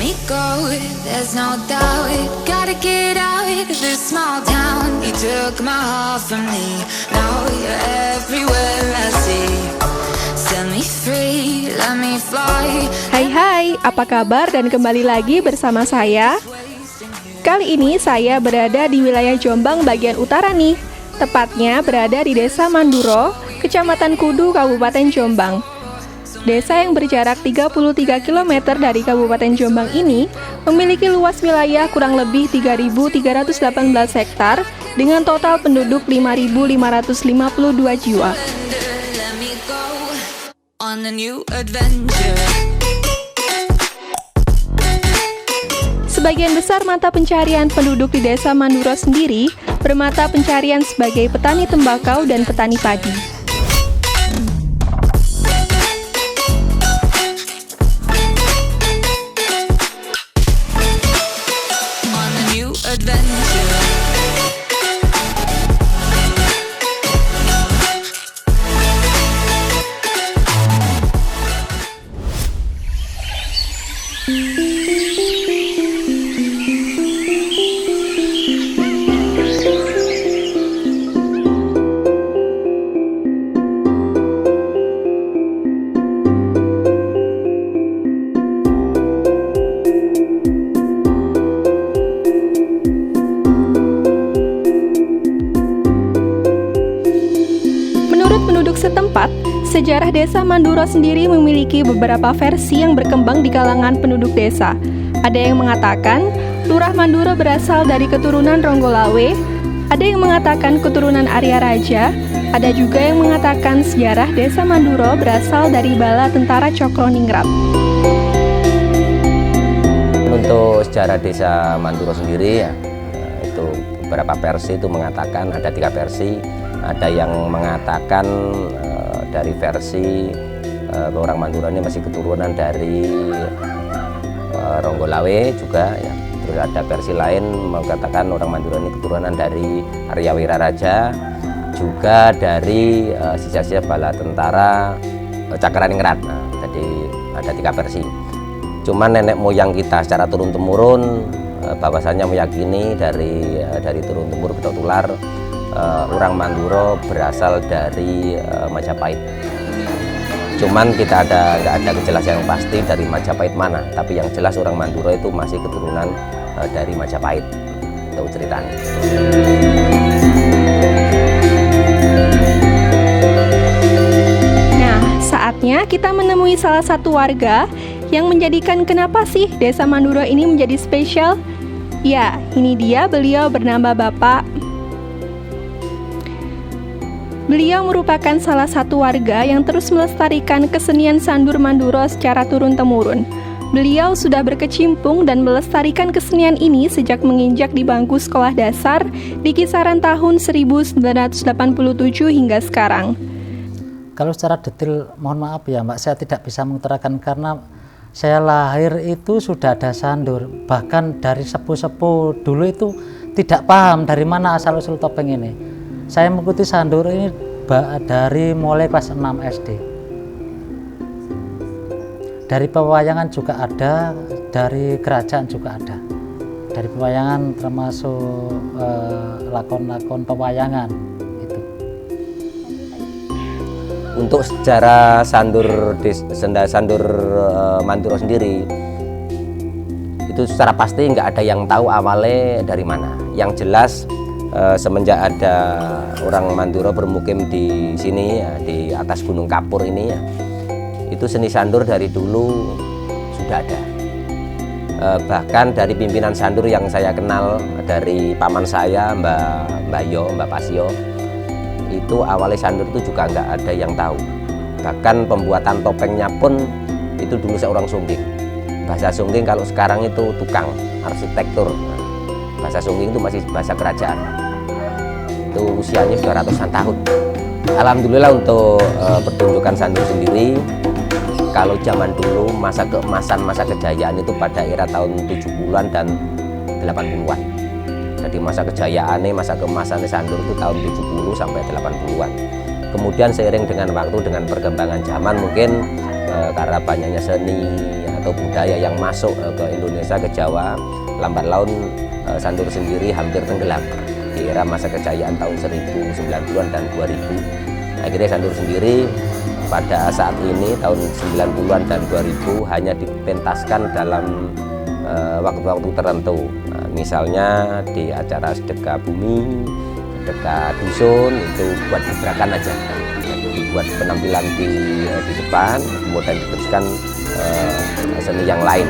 me go, there's no doubt. Gotta get out of this small town. You took my heart from me, now you're everywhere I see. Set me free, let me fly. Hai, apa kabar dan kembali lagi bersama saya. Kali ini saya berada di wilayah Jombang bagian utara nih. Tepatnya berada di Desa Manduro, Kecamatan Kudu, Kabupaten Jombang. Desa yang berjarak 33 km dari Kabupaten Jombang ini memiliki luas wilayah kurang lebih 3.318 hektar dengan total penduduk 5.552 jiwa. Sebagian besar mata pencarian penduduk di Desa Manduro sendiri bermata pencarian sebagai petani tembakau dan petani padi. Penduduk setempat, sejarah Desa Manduro sendiri memiliki beberapa versi yang berkembang di kalangan penduduk desa. Ada yang mengatakan Lurah Manduro berasal dari keturunan Ronggolawe, ada yang mengatakan keturunan Arya Raja, ada juga yang mengatakan sejarah Desa Manduro berasal dari bala tentara Cokroningrat. Untuk sejarah Desa Manduro sendiri ya, itu beberapa versi itu mengatakan, ada 3 versi. Ada yang mengatakan dari versi orang Manduro ini masih keturunan dari Ronggolawe juga ya. Terus ada versi lain mengatakan orang Manduro ini keturunan dari Arya Wiraraja, juga dari sisa-sisa bala tentara Cakraningrat. Nah, jadi ada 3 versi. Cuman nenek moyang kita secara turun-temurun bahwasanya meyakini dari turun-temurun kita tular orang Manduro berasal dari Majapahit. Cuman kita nggak ada kejelasan yang pasti dari Majapahit mana, tapi yang jelas orang Manduro itu masih keturunan dari Majapahit. Itu ceritanya. Nah, saatnya kita menemui salah satu warga yang menjadikan kenapa sih Desa Manduro ini menjadi spesial. Ya, ini dia, beliau bernama Bapak. Beliau merupakan salah satu warga yang terus melestarikan kesenian Sandur Manduro secara turun-temurun. Beliau sudah berkecimpung dan melestarikan kesenian ini sejak menginjak di bangku sekolah dasar di kisaran tahun 1987 hingga sekarang. Kalau secara detail, mohon maaf ya Mbak, saya tidak bisa mengutarakan karena saya lahir itu sudah ada sandur. Bahkan dari sepuh-sepuh dulu itu tidak paham dari mana asal-usul topeng ini. Saya mengikuti sandur ini dari mulai kelas 6 SD. Dari pewayangan juga ada, dari kerajaan juga ada. Dari pewayangan termasuk lakon-lakon pewayangan itu. Untuk sejarah sandur Manduro sendiri itu secara pasti nggak ada yang tahu awalnya dari mana. Yang jelas semenjak ada orang Manduro bermukim di sini ya, di atas Gunung Kapur ini ya, itu seni sandur dari dulu sudah ada. Bahkan dari pimpinan sandur yang saya kenal, dari paman saya Mbak Pasio, itu awalnya sandur itu juga nggak ada yang tahu. Bahkan pembuatan topengnya pun itu dulu seorang sungging. Bahasa sungging kalau sekarang itu tukang arsitektur. Bahasa sungging itu masih bahasa kerajaan. Itu usianya sudah ratusan tahun. Alhamdulillah untuk pertunjukan sandur sendiri, kalau zaman dulu masa keemasan, masa kejayaan itu pada era tahun 70-an dan 80-an. Jadi masa kejayaannya, masa keemasannya sandur itu tahun 70 sampai 80-an. Kemudian seiring dengan waktu, dengan perkembangan zaman mungkin karena banyaknya seni, atau budaya yang masuk ke Indonesia, ke Jawa, lambat laun Sandur sendiri hampir tenggelam di era masa kejayaan tahun 1090-an dan 2000. Akhirnya Sandur sendiri pada saat ini tahun 90-an dan 2000 hanya dipentaskan dalam waktu-waktu tertentu. Misalnya di acara sedekah bumi, sedekah dusun, itu buat gebrakan aja, buat penampilan di depan, kemudian diteruskan seni yang lain.